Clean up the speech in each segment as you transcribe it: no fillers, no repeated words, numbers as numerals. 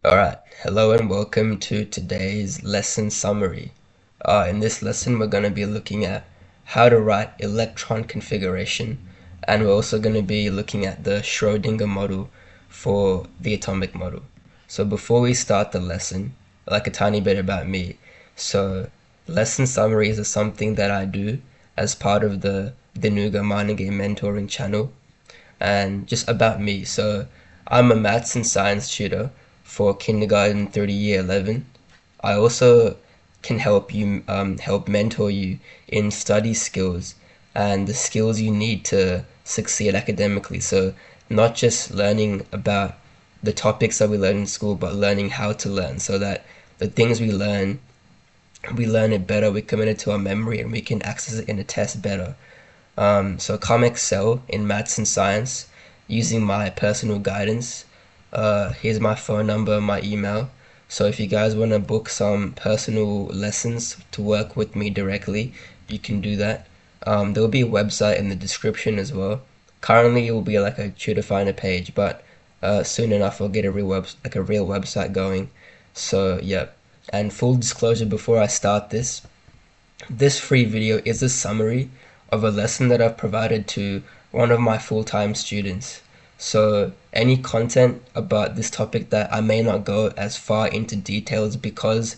Alright, hello and welcome to today's lesson summary. In this lesson we're going to be looking at how to write electron configuration, and we're also going to be looking at the Schrödinger model for the atomic model. So before we start the lesson, like a tiny bit about me. So lesson summaries are something that I do as part of the Denuga Mining Game Mentoring channel, and just about me. So I'm a maths and science tutor for kindergarten through to year 11. I also can help mentor you in study skills and the skills you need to succeed academically. So not just learning about the topics that we learn in school, but learning how to learn, so that the things we learn it better, we commit it to our memory, and we can access it in a test better. So come excel in maths and science using my personal guidance. Here's my phone number, my email. So if you guys want to book some personal lessons to work with me directly, you can do that. There will be a website in the description as well. Currently, it will be like a tutor finder page, but soon enough, I'll get a real website going. So yeah. And full disclosure before I start this free video is a summary of a lesson that I've provided to one of my full-time students. So any content about this topic that I may not go as far into details because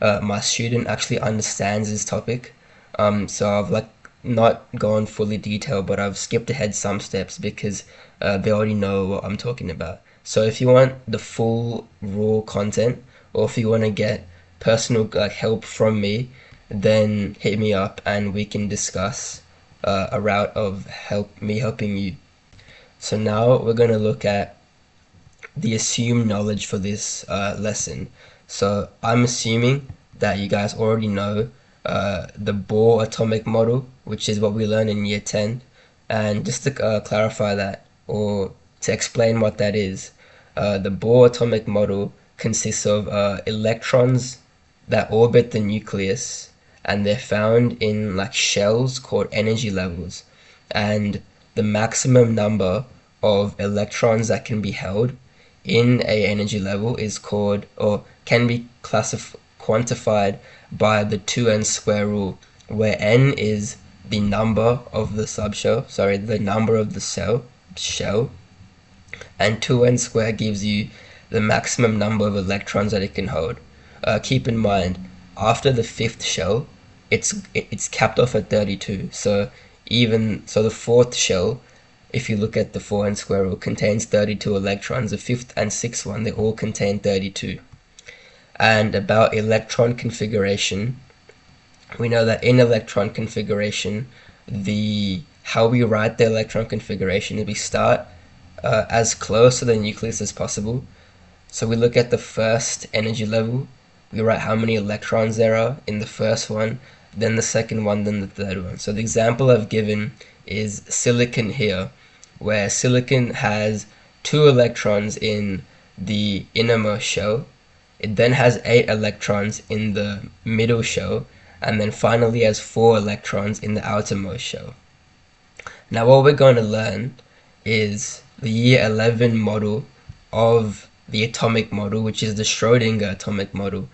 my student actually understands this topic. So I've not gone fully detailed, but I've skipped ahead some steps because they already know what I'm talking about. So if you want the full raw content, or if you want to get personal help from me, then hit me up and we can discuss a route of helping you. So now we're going to look at the assumed knowledge for this lesson. So I'm assuming that you guys already know the Bohr atomic model, which is what we learn in year 10. And just to clarify that, or to explain what that is, the Bohr atomic model consists of electrons that orbit the nucleus, and they're found in shells called energy levels. And the maximum number of electrons that can be held in a energy level is called, or can be quantified by the 2n square rule, where n is the number of the subshell, the number of the shell, and 2n squared gives you the maximum number of electrons that it can hold. Keep in mind, after the fifth shell, it's capped off at 32. So the fourth shell, if you look at the 4n square rule, contains 32 electrons. The fifth and sixth one, they all contain 32. And about electron configuration, we know that in electron configuration, how we write the electron configuration is we start as close to the nucleus as possible. So we look at the first energy level, we write how many electrons there are in the first one, then the second one, then the third one. So the example I've given is silicon here, where silicon has 2 electrons in the innermost shell. It then has 8 electrons in the middle shell, and then finally has 4 electrons in the outermost shell. Now what we're going to learn is the year 11 model of the atomic model, which is the Schrödinger atomic model,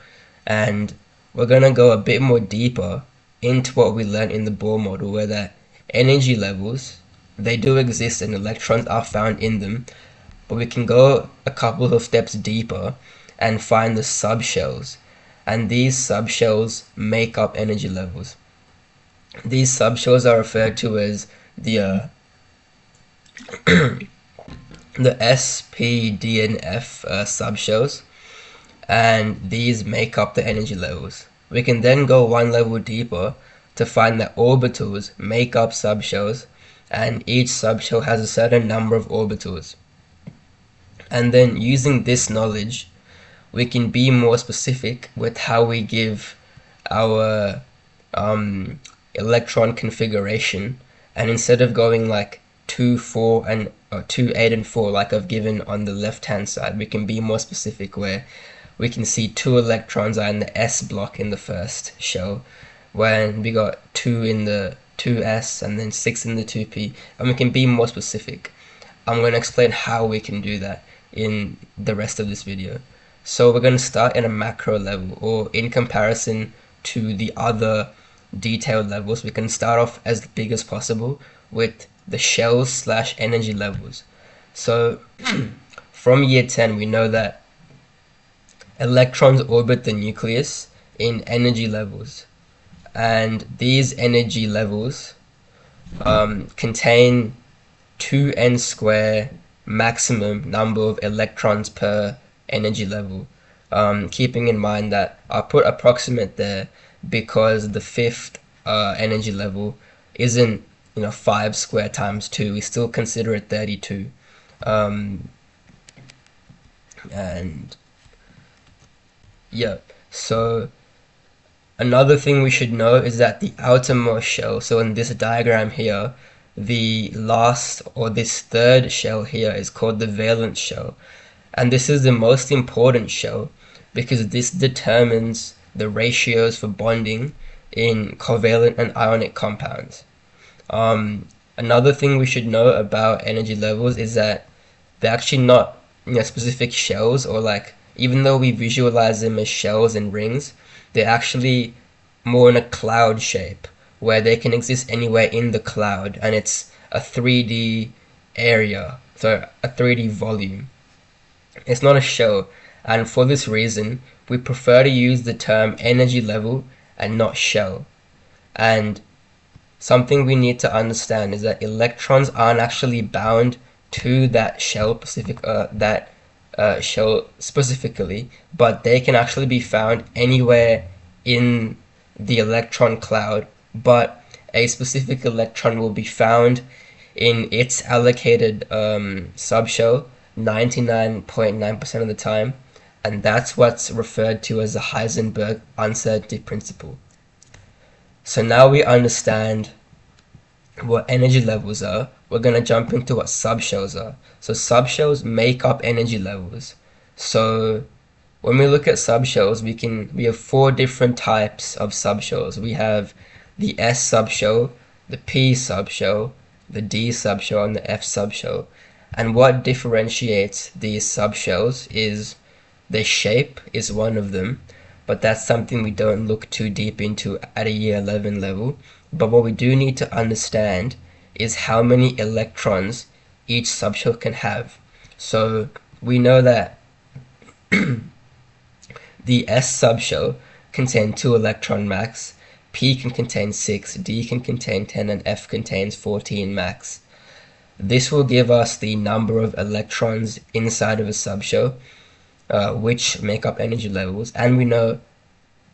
and we're going to go a bit more deeper into what we learned in the Bohr model, where that energy levels, they do exist and electrons are found in them, but we can go a couple of steps deeper and find the subshells, and these subshells make up energy levels. These subshells are referred to as the the S, P, D, and F subshells, and these make up the energy levels. We can then go one level deeper to find that orbitals make up subshells, and each subshell has a certain number of orbitals. And then using this knowledge, we can be more specific with how we give our electron configuration, and instead of going 2, 4, and 2, 8, and 4 like I've given on the left hand side, we can be more specific, where we can see 2 electrons are in the S block in the first shell, when we got 2 in the 2s and then 6 in the 2p, and we can be more specific. I'm going to explain how we can do that in the rest of this video. So we're going to start in a macro level, or in comparison to the other detailed levels, we can start off as big as possible with the shells slash energy levels. So from year 10, we know that electrons orbit the nucleus in energy levels, and these energy levels contain 2n square maximum number of electrons per energy level. Keeping in mind that I'll put approximate there because the fifth energy level isn't 5 square times 2. We still consider it 32. And yeah, so another thing we should know is that the outermost shell, so in this diagram here, the last or this third shell here is called the valence shell. And this is the most important shell because this determines the ratios for bonding in covalent and ionic compounds. Another thing we should know about energy levels is that they're actually not specific shells, or like, even though we visualize them as shells and rings, they're actually more in a cloud shape where they can exist anywhere in the cloud, and it's a 3D area, so a 3D volume. It's not a shell, and for this reason we prefer to use the term energy level and not shell. And something we need to understand is that electrons aren't actually bound to that shell shell specifically, but they can actually be found anywhere in the electron cloud, but a specific electron will be found in its allocated subshell 99.9% of the time, and that's what's referred to as the Heisenberg uncertainty principle. So now we understand what energy levels are, we're going to jump into what subshells are. So subshells make up energy levels. So when we look at subshells, we have 4 different types of subshells. We have the S subshell, the P subshell, the D subshell, and the F subshell. And what differentiates these subshells is their shape is one of them, but that's something we don't look too deep into at a year 11 level. But what we do need to understand is how many electrons each subshell can have. So we know that the S subshell contains 2 electron max, P can contain 6, D can contain 10, and F contains 14 max. This will give us the number of electrons inside of a subshell, which make up energy levels. And we know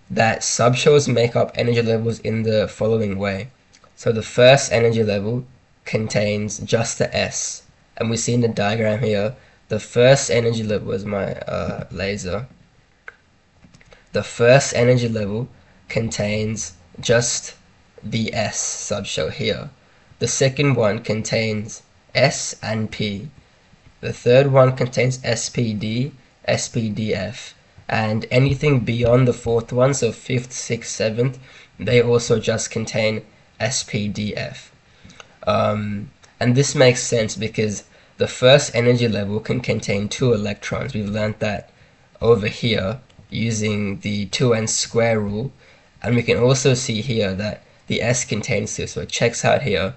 that subshells make up energy levels in the following way. So the first energy level contains just the S, and we see in the diagram here, the first energy level is my laser. The first energy level contains just the S subshell here. The second one contains S and P. The third one contains SPD, SPDF, and anything beyond the fourth one, so 5th, 6th, 7th, they also just contain SPDF. And this makes sense because the first energy level can contain 2 electrons. We've learned that over here using the 2n square rule, and we can also see here that the S contains 2, so it checks out here.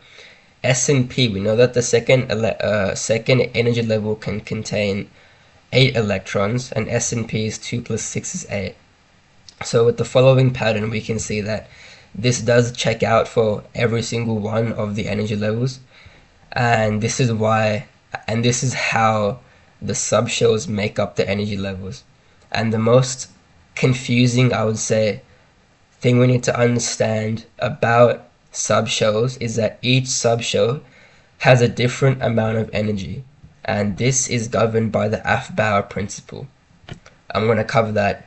S and P, we know that the second energy level can contain 8 electrons, and S and P is 2 plus 6 is 8. So with the following pattern, we can see that this does check out for every single one of the energy levels, and this is why, and this is how the subshells make up the energy levels. And the most confusing, I would say, thing we need to understand about subshells is that each subshell has a different amount of energy, and this is governed by the Aufbauer principle. I'm going to cover that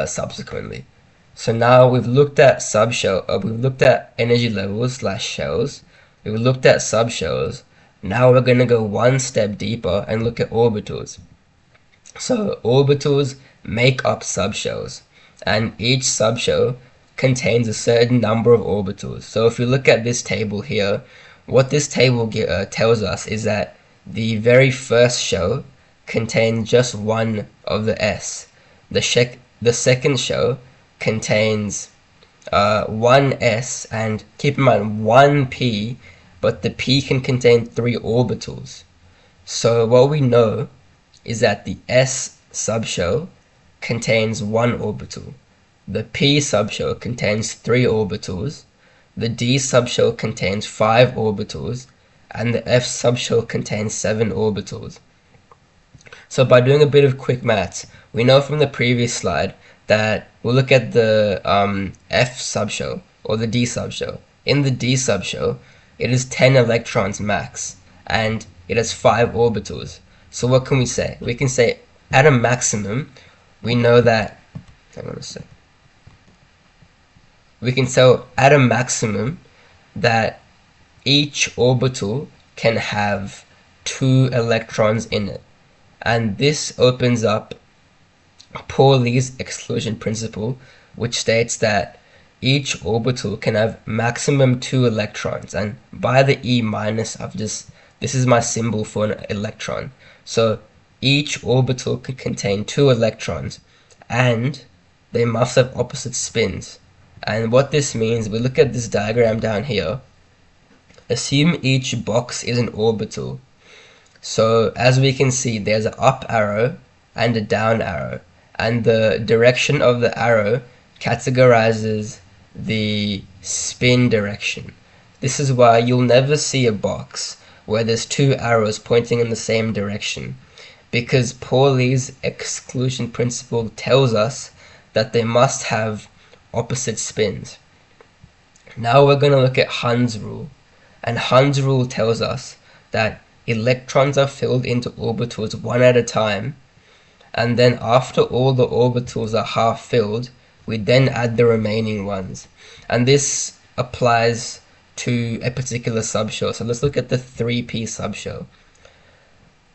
subsequently. So now we've looked at we've looked at energy levels slash shells, we've looked at subshells. Now we're going to go one step deeper and look at orbitals. So orbitals make up subshells, and each subshell contains a certain number of orbitals. So if you look at this table here, what this table tells us is that the very first shell contains just one of the S. The second shell contains one s, and keep in mind one p, but the p can contain 3 orbitals. So what we know is that the s subshell contains 1 orbital, the p subshell contains 3 orbitals, the d subshell contains 5 orbitals, and the f subshell contains 7 orbitals. So by doing a bit of quick maths, we know from the previous slide that we'll look at the F subshell or the D subshell. In the D subshell, it is 10 electrons max, and it has 5 orbitals. So what can we say? We can say at a maximum, we know that, hang on a sec. We can say at a maximum that each orbital can have 2 electrons in it. And this opens up Pauli's exclusion principle, which states that each orbital can have maximum 2 electrons. And by the E minus, this is my symbol for an electron. So each orbital can contain 2 electrons, and they must have opposite spins. And what this means, we look at this diagram down here. Assume each box is an orbital. So as we can see, there's an up arrow and a down arrow, and the direction of the arrow categorizes the spin direction. This is why you'll never see a box where there's 2 arrows pointing in the same direction, because Pauli's exclusion principle tells us that they must have opposite spins. Now we're going to look at Hund's rule, and Hund's rule tells us that electrons are filled into orbitals one at a time, and then after all the orbitals are half filled, we then add the remaining ones. And this applies to a particular subshell. So let's look at the 3p subshell.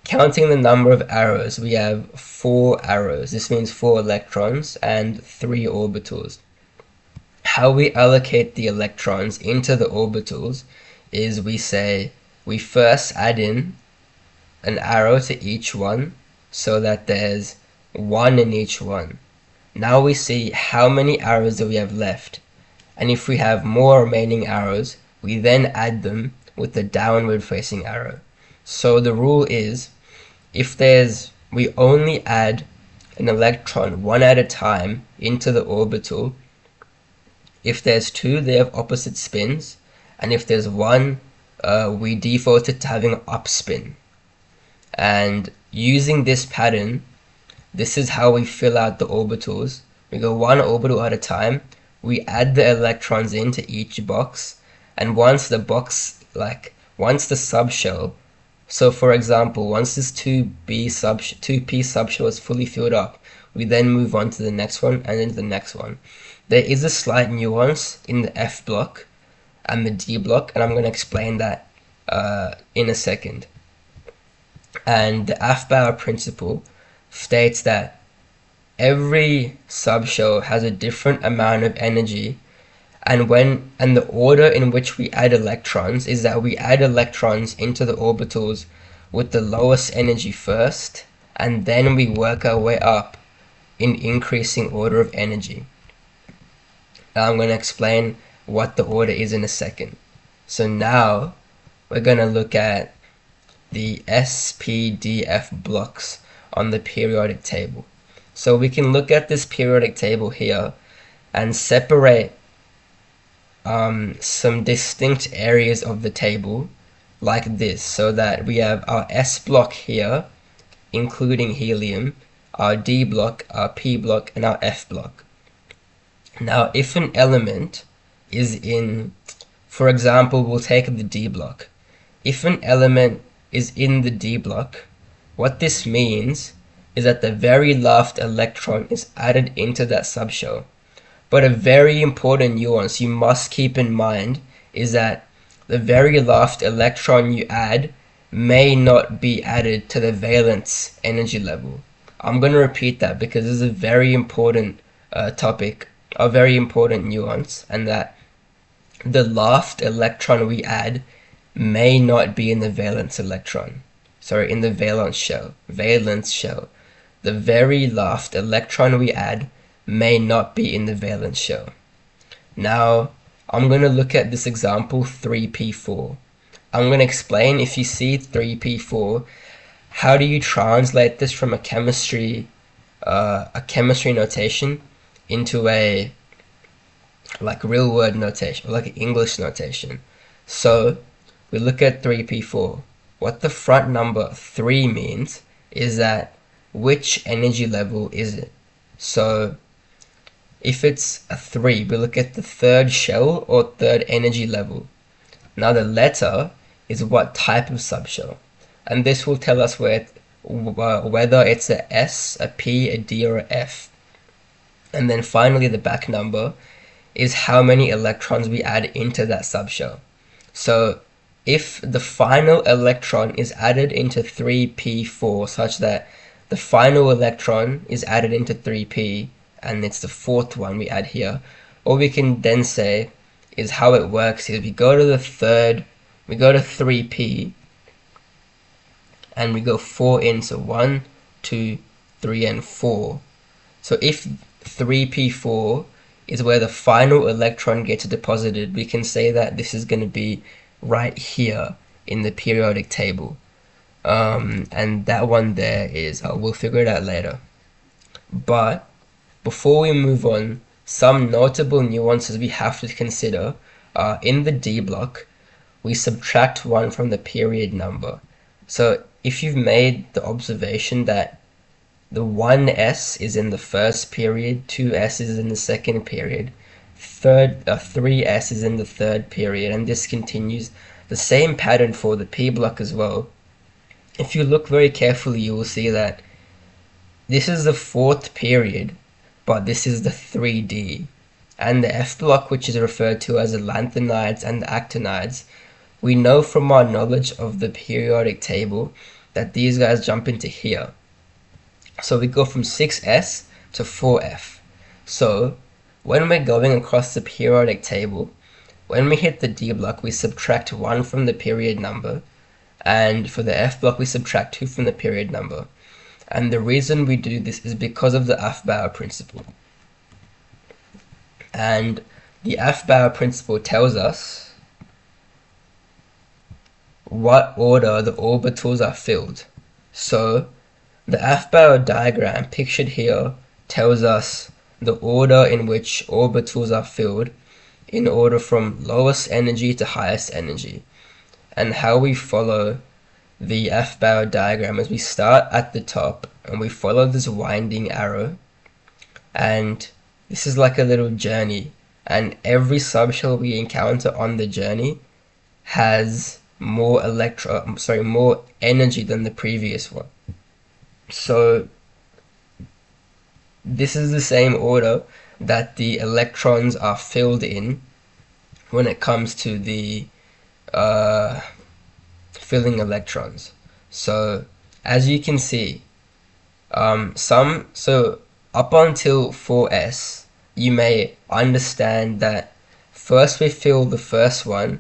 Counting the number of arrows, we have 4 arrows. This means 4 electrons and 3 orbitals. How we allocate the electrons into the orbitals is we first add in an arrow to each one so that there's 1 in each one. Now we see how many arrows do we have left, and if we have more remaining arrows, we then add them with the downward facing arrow. So the rule is, we only add an electron one at a time into the orbital. If there's 2, they have opposite spins, and if there's 1, we default it to having an up spin. And using this pattern, this is how we fill out the orbitals. We go 1 orbital at a time, we add the electrons into each box, and once the subshell, so for example, once this 2p subshell is fully filled up, we then move on to the next one and then the next one. There is a slight nuance in the F block and the D block, and I'm going to explain that in a second. And the Aufbauer principle states that every subshell has a different amount of energy, and the order in which we add electrons is that we add electrons into the orbitals with the lowest energy first, and then we work our way up in increasing order of energy. Now I'm going to explain what the order is in a second. So now we're going to look at the SPDF blocks on the periodic table. So we can look at this periodic table here and separate some distinct areas of the table like this, so that we have our S block here, including helium, our D block, our P block, and our F block. Now, if an element is in, for example, we'll take the D block. If an element is in the D block, what this means is that the very last electron is added into that subshell. But a very important nuance you must keep in mind is that the very last electron you add may not be added to the valence energy level. I'm going to repeat that because this is a very important topic, a very important nuance, and that the last electron we add may not be in the valence shell. the very last electron we add may not be in the valence shell. Now, I'm going to look at this example 3p4. I'm going to explain, if you see 3p4, how do you translate this from a chemistry notation into a real word notation, like English notation. So we look at 3p4. What the front number 3 means is that which energy level is it? So if it's a 3, we look at the third shell or third energy level. Now the letter is what type of subshell, and this will tell us whether it's a S, a P, a D, or a F. And then finally the back number is how many electrons we add into that subshell. So if the final electron is added into 3p4 such that the final electron is added into 3p and it's the fourth one we add here, all we can then say is how it works is we go to 3p and we go 4 in, so 1, 2, 3, and 4. So if 3p4 is where the final electron gets deposited, we can say that this is going to be right here in the periodic table. And that one there is, we'll figure it out later. But before we move on, some notable nuances we have to consider are in the D block, we subtract 1 from the period number. So if you've made the observation that the 1s is in the first period, 2s is in the second period, 3s is in the third period, and this continues. The same pattern for the P block as well. If you look very carefully, you will see that this is the fourth period, but this is the 3D. And the F block, which is referred to as the lanthanides and the actinides, we know from our knowledge of the periodic table that these guys jump into here. So we go from 6s to 4f. So when we're going across the periodic table, when we hit the D block, we subtract 1 from the period number, and for the F block we subtract 2 from the period number. And the reason we do this is because of the Aufbauer principle. And the Aufbauer principle tells us what order the orbitals are filled. So the Aufbauer diagram pictured here tells us the order in which orbitals are filled in order from lowest energy to highest energy. And how we follow the Aufbauer diagram is we start at the top and we follow this winding arrow, and this is like a little journey, and every subshell we encounter on the journey has more energy than the previous one. So this is the same order that the electrons are filled in when it comes to the filling electrons. So as you can see, so up until 4s, you may understand that first we fill the first one,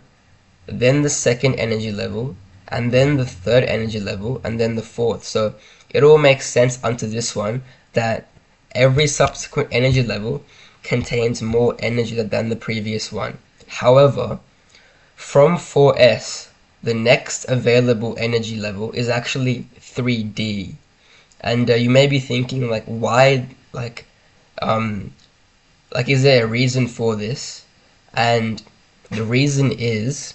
then the second energy level, and then the third energy level, and then the fourth. So it all makes sense unto this one that every subsequent energy level contains more energy than the previous one. However, from 4s, the next available energy level is actually 3D. And you may be thinking, why, is there a reason for this? And the reason is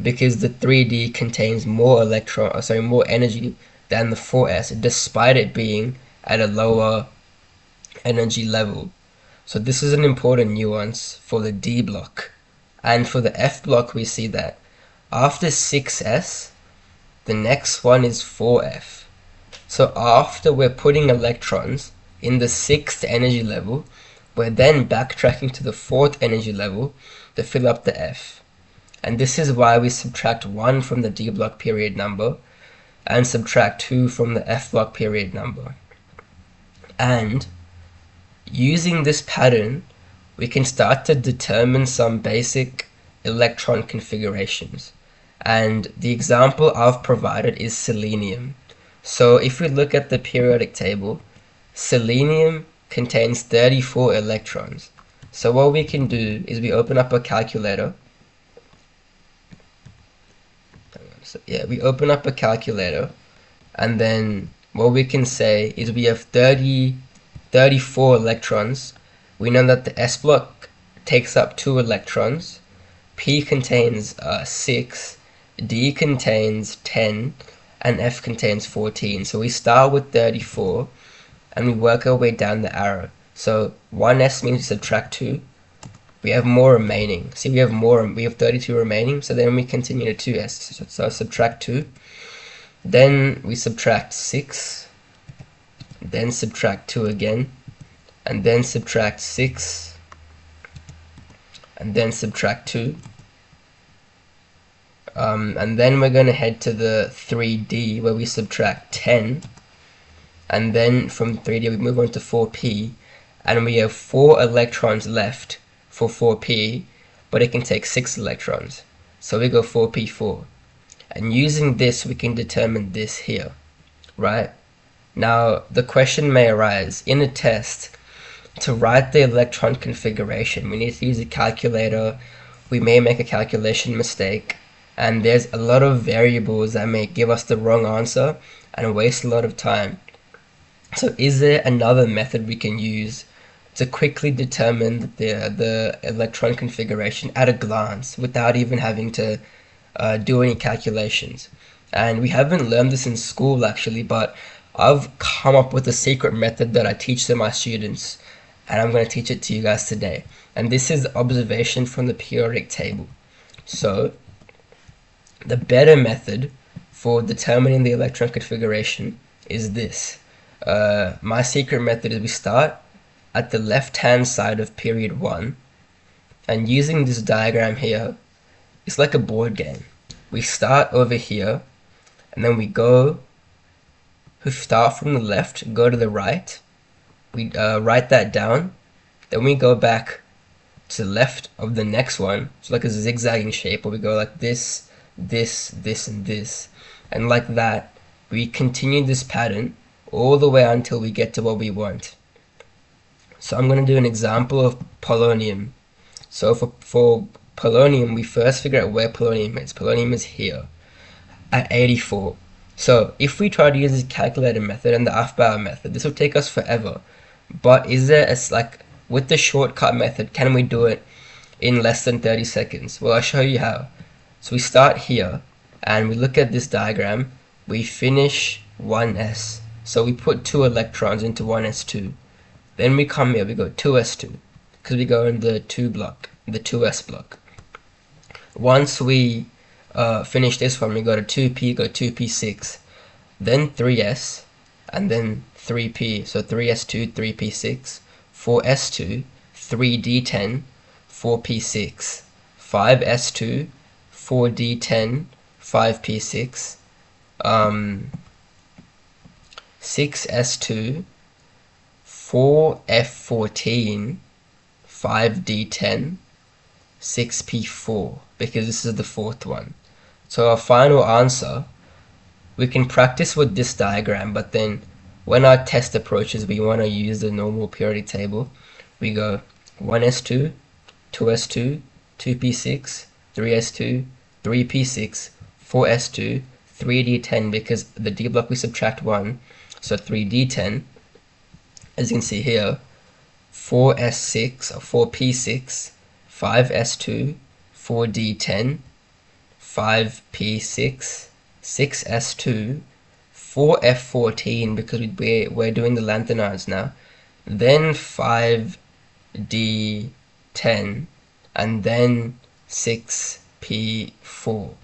because the 3D contains more more energy than the 4s, despite it being at a lower energy level. So this is an important nuance for the D block. And for the F block, we see that after 6s, the next one is 4f. So after we're putting electrons in the 6th energy level, we're then backtracking to the 4th energy level to fill up the F. And this is why we subtract 1 from the D block period number and subtract 2 from the F block period number. And using this pattern, we can start to determine some basic electron configurations. And the example I've provided is selenium. So if we look at the periodic table, selenium contains 34 electrons. So what we can do is we open up a calculator. So yeah, we open up a calculator, and then what we can say is we have 34 electrons. We know that the s block takes up 2 electrons, p contains 6, d contains 10, and f contains 14. So we start with 34 and we work our way down the arrow. So 1s means we subtract 2. We have more remaining. See, we have 32 remaining, so then we continue to 2s. So subtract 2. Then we subtract 6. Then subtract 2 again. And then subtract 6. And then subtract 2. And then we're going to head to the 3D where we subtract 10. And then from 3D we move on to 4p. And we have 4 electrons left for 4p, but it can take 6 electrons. So we go 4p4. And using this we can determine this here, right? Now the question may arise, in a test, to write the electron configuration we need to use a calculator. We may make a calculation mistake, and there's a lot of variables that may give us the wrong answer and waste a lot of time. So is there another method we can use to quickly determine the electron configuration at a glance without even having to do any calculations? And we haven't learned this in school actually, but I've come up with a secret method that I teach to my students, and I'm going to teach it to you guys today. And this is observation from the periodic table. So the better method for determining the electron configuration is this. My secret method is we start at the left hand side of period 1, and using this diagram here, it's like a board game. We start over here, and then we start from the left, go to the right, we write that down, then we go back to the left of the next one. It's like a zigzagging shape where we go like this, this, this, and this, and like that we continue this pattern all the way until we get to what we want. So I'm going to do an example of polonium. So for polonium, we first figure out where polonium is. Polonium is here at 84. So if we try to use the calculator method and the Aufbauer method, this will take us forever. But is there with the shortcut method, can we do it in less than 30 seconds? Well, I'll show you how. So we start here and we look at this diagram. We finish 1s. So we put 2 electrons into 1s2. Then we come here, we go 2s2, because we go in the 2 block, the 2s block. Once we finish this one, we go to 2p, go 2p6, then 3s, and then 3p, so 3s2, 3p6, 4s2, 3d10, 4p6, 5s2, 4d10, 5p6, 6s2, 4f14, 5d10, 6p4, because this is the 4th one. So our final answer, we can practice with this diagram, but then when our test approaches, we want to use the normal periodic table. We go 1s2, 2s2, 2p6, 3s2, 3p6, 4s2, 3d10, because the d block we subtract 1, so 3d10. As you can see here, 4s6 or 4p6, 5s2, 4d10, 5p6, 6s2, 4f14 because we're doing the lanthanides now, then 5d10, and then 6p4.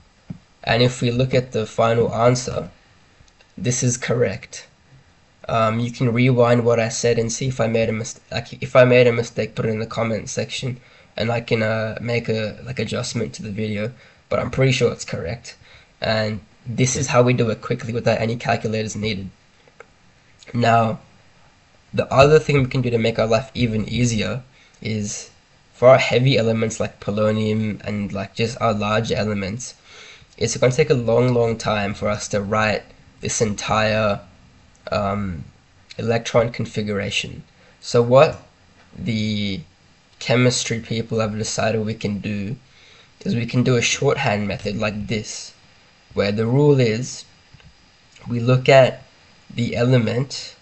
And if we look at the final answer, this is correct. You can rewind what I said and see if I made a mistake. If I made a mistake, put it in the comment section, and I can make a adjustment to the video. But I'm pretty sure it's correct. And this is how we do it quickly without any calculators needed. Now, the other thing we can do to make our life even easier is for our heavy elements like polonium and like just our larger elements, it's going to take a long time for us to write this entire electron configuration. So what the chemistry people have decided we can do is we can do a shorthand method like this, where the rule is we look at the element,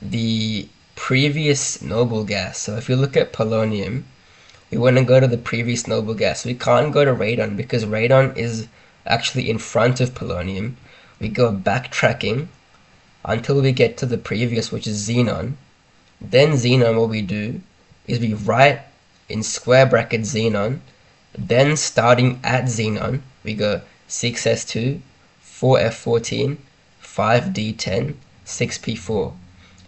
the previous noble gas. So if you look at polonium, we want to go to the previous noble gas. We can't go to radon because radon is actually in front of polonium. We go backtracking until we get to the previous, which is xenon. Then xenon, what we do is we write in square bracket xenon, then starting at xenon, we go 6s2, 4f14, 5d10, 6p4.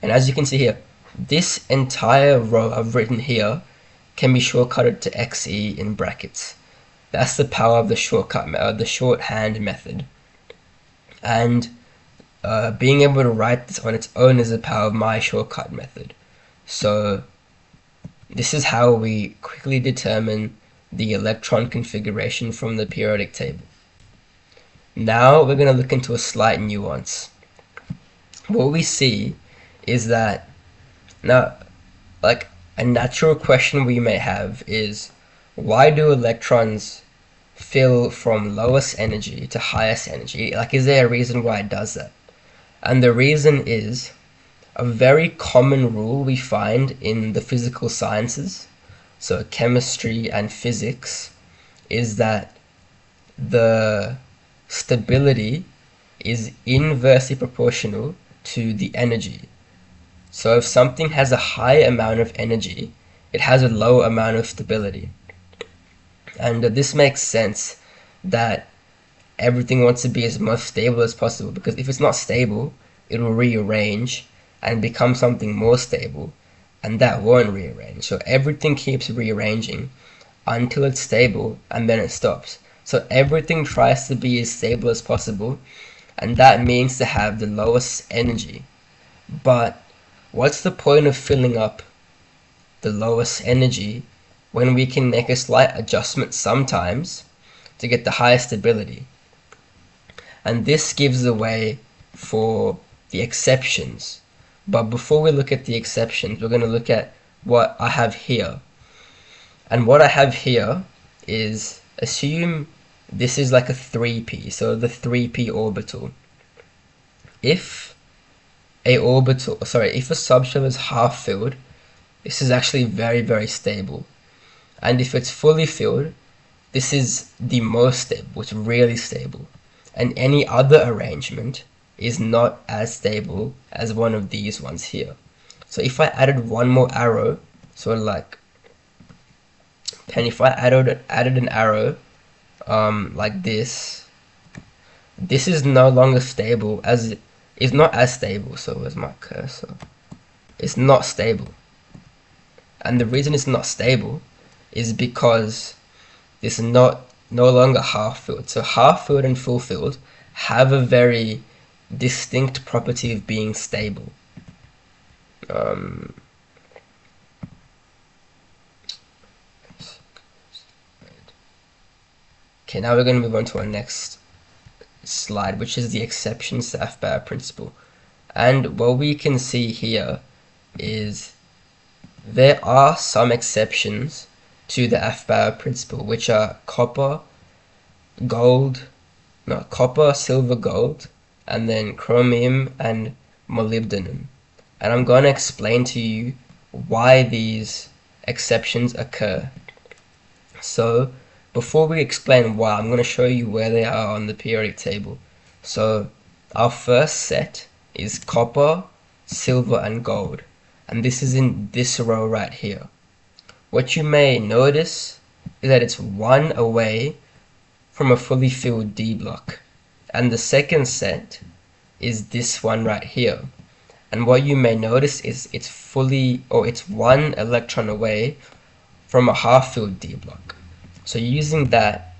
And as you can see here, this entire row I've written here can be shortcutted to xe in brackets. That's the power of the shorthand method. And being able to write this on its own is the power of my shortcut method. So this is how we quickly determine the electron configuration from the periodic table. Now we're going to look into a slight nuance. What we see is that now, like, a natural question we may have is, why do electrons fill from lowest energy to highest energy? Like, is there a reason why it does that? And the reason is a very common rule we find in the physical sciences, so chemistry and physics, is that the stability is inversely proportional to the energy. So if something has a high amount of energy, it has a low amount of stability. And this makes sense that everything wants to be as most stable as possible, because if it's not stable, it will rearrange and become something more stable, and that won't rearrange. So everything keeps rearranging until it's stable, and then it stops. So everything tries to be as stable as possible, and that means to have the lowest energy. But what's the point of filling up the lowest energy when we can make a slight adjustment sometimes to get the highest stability? And this gives the way for the exceptions. But before we look at the exceptions, we're going to look at what I have here. And what I have here is, assume this is like a 3p, so the 3p orbital. If a subshell is half filled, this is actually very, very stable. And if it's fully filled, this is the most stable, it's really stable. And any other arrangement is not as stable as one of these ones here. So if I added one more arrow, sort of like, and if I added an arrow like this is no longer stable, as it's not as stable. So where's my cursor? It's not stable. And the reason it's not stable is because it's no longer half filled. So half filled and full filled have a very distinct property of being stable. Okay, now we're going to move on to our next slide, which is the exceptions to Aufbauer principle. And what we can see here is there are some exceptions to the Aufbauer principle, which are copper, silver, gold, and then chromium and molybdenum. And I'm going to explain to you why these exceptions occur. So before we explain why, I'm going to show you where they are on the periodic table. So our first set is copper, silver, and gold. And this is in this row right here. What you may notice is that it's one away from a fully filled D block. And the second set is this one right here. And what you may notice is it's one electron away from a half filled D block. So using that,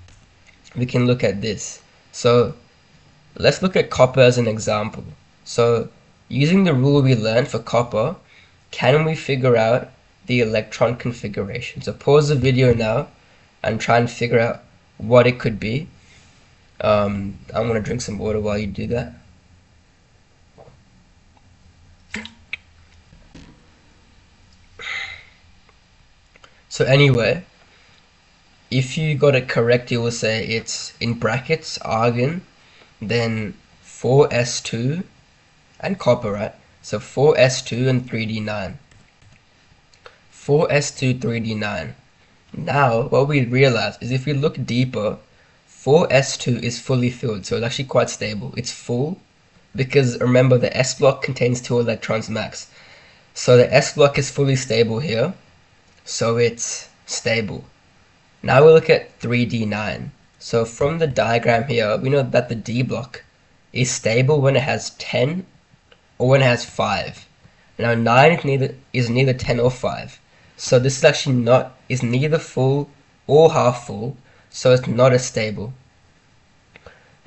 we can look at this. So let's look at copper as an example. So using the rule we learned for copper, can we figure out the electron configuration? So pause the video now and try and figure out what it could be. I'm going to drink some water while you do that. So anyway, if you got it correct, you will say it's in brackets argon, then 4s2 and copper, right? So 4s2 and 3d9. 4s2, 3d9. Now, what we realize is if we look deeper, 4s2 is fully filled, so it's actually quite stable. It's full because remember the s block contains 2 electrons max. So the s block is fully stable here, so it's stable. Now we look at 3d9. So from the diagram here, we know that the d block is stable when it has 10 or when it has 5. Now 9 is neither 10 or 5. So this is actually is neither full or half full, so it's not as stable.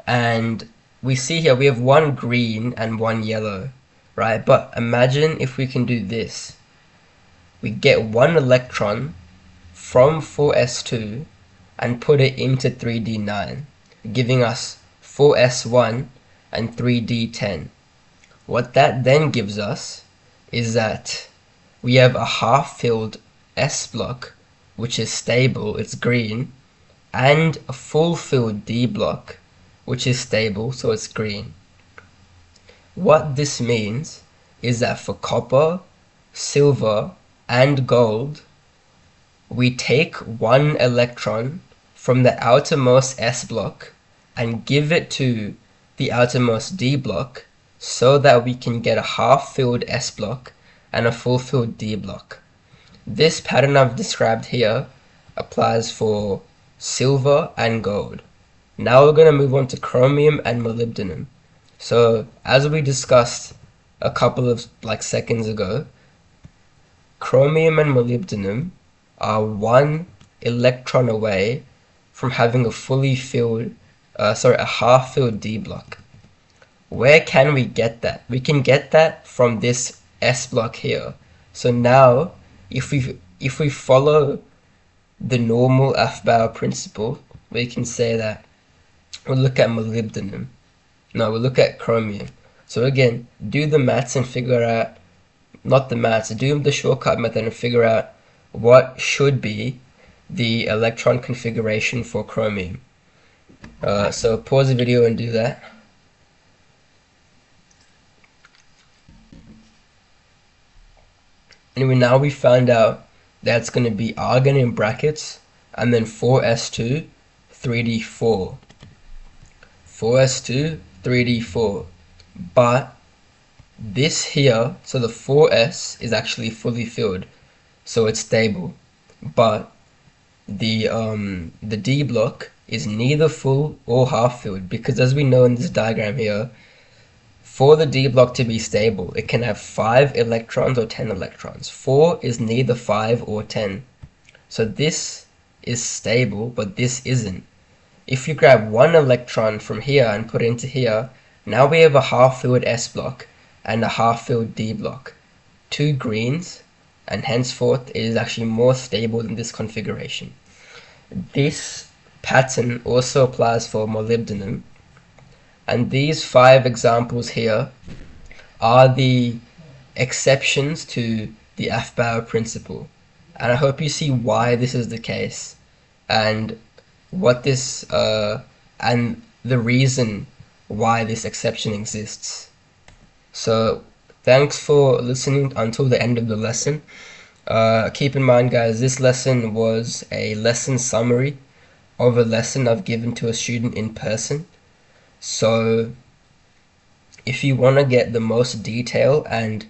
And we see here we have one green and one yellow, right? But imagine if we can do this. We get one electron from 4s2 and put it into 3d9, giving us 4s1 and 3d10. What that then gives us is that we have a half-filled s block, which is stable, it's green, and a full-filled d block, which is stable, so it's green. What this means is that for copper, silver, and gold, we take one electron from the outermost s block and give it to the outermost d block so that we can get a half-filled s block and a full-filled d block. This pattern I've described here applies for silver and gold. Now we're going to move on to chromium and molybdenum. So as we discussed a couple of seconds ago, chromium and molybdenum are one electron away from having a a half-filled d block. Where can we get that? We can get that from this s block here. So now, if we follow the normal Aufbau principle, we can say that we'll look at molybdenum. No, we'll look at chromium. So again, do the maths and figure out, not the maths, do the shortcut method and figure out what should be the electron configuration for chromium. So pause the video and do that. Anyway, now we found out that's going to be argon in brackets and then 4s2, 3d4. 4s2, 3d4. But this here, so the 4s is actually fully filled, so it's stable. But the d block is neither full or half filled, because as we know in this diagram here, for the d block to be stable, it can have 5 electrons or 10 electrons. 4 is neither 5 or 10. So this is stable, but this isn't. If you grab one electron from here and put it into here, now we have a half-filled s block and a half-filled d block. 2 greens, and henceforth it is actually more stable than this configuration. This pattern also applies for molybdenum. And these 5 examples here are the exceptions to the Aufbau principle. And I hope you see why this is the case and what this and the reason why this exception exists. So thanks for listening until the end of the lesson. Keep in mind, guys, this lesson was a lesson summary of a lesson I've given to a student in person. So if you want to get the most detail and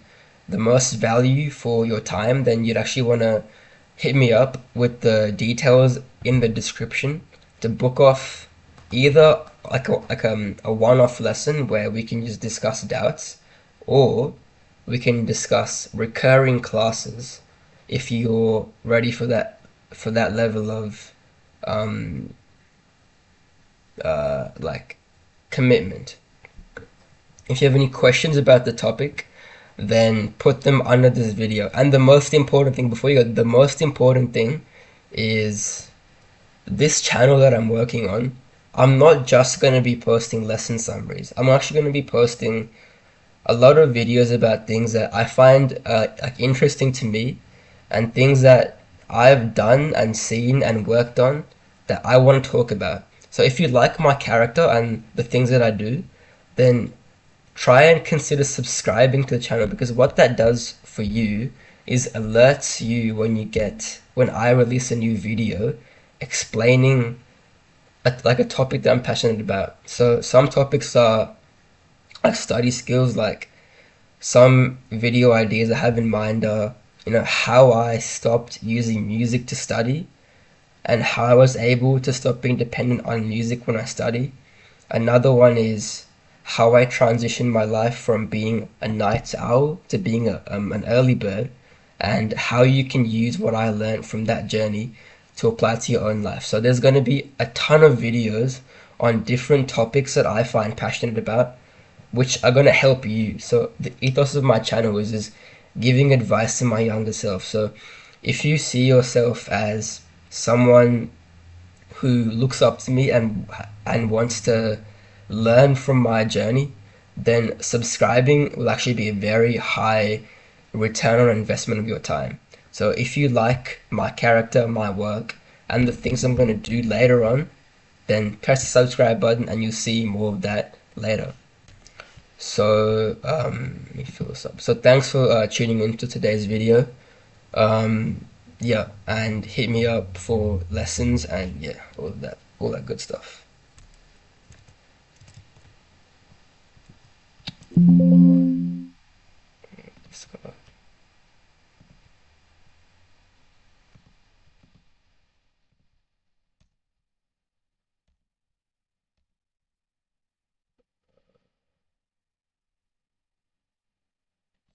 the most value for your time, then you'd actually want to hit me up with the details in the description to book off either a one-off lesson where we can just discuss doubts, or we can discuss recurring classes if you're ready for that level of commitment. If you have any questions about the topic, then put them under this video. And the most important thing, before you go, the most important thing is this channel that I'm working on. I'm not just going to be posting lesson summaries. I'm actually going to be posting a lot of videos about things that I find interesting to me, and things that I've done and seen and worked on that I want to talk about. So if you like my character and the things that I do, then try and consider subscribing to the channel, because what that does for you is alerts you when I release a new video explaining like a topic that I'm passionate about. So some topics are like study skills, like some video ideas I have in mind are, how I stopped using music to study and how I was able to stop being dependent on music when I study. Another one is how I transitioned my life from being a night owl to being an early bird, and how you can use what I learned from that journey to apply to your own life. So there's going to be a ton of videos on different topics that I find passionate about, which are going to help you. So the ethos of my channel is giving advice to my younger self. So if you see yourself as someone who looks up to me and wants to learn from my journey, then subscribing will actually be a very high return on investment of your time. So if you like my character, my work, and the things I'm going to do later on, then press the subscribe button and you'll see more of that later. So let me fill this up. So thanks for tuning into today's video. Yeah, and hit me up for lessons and yeah, all that good stuff. Let's go.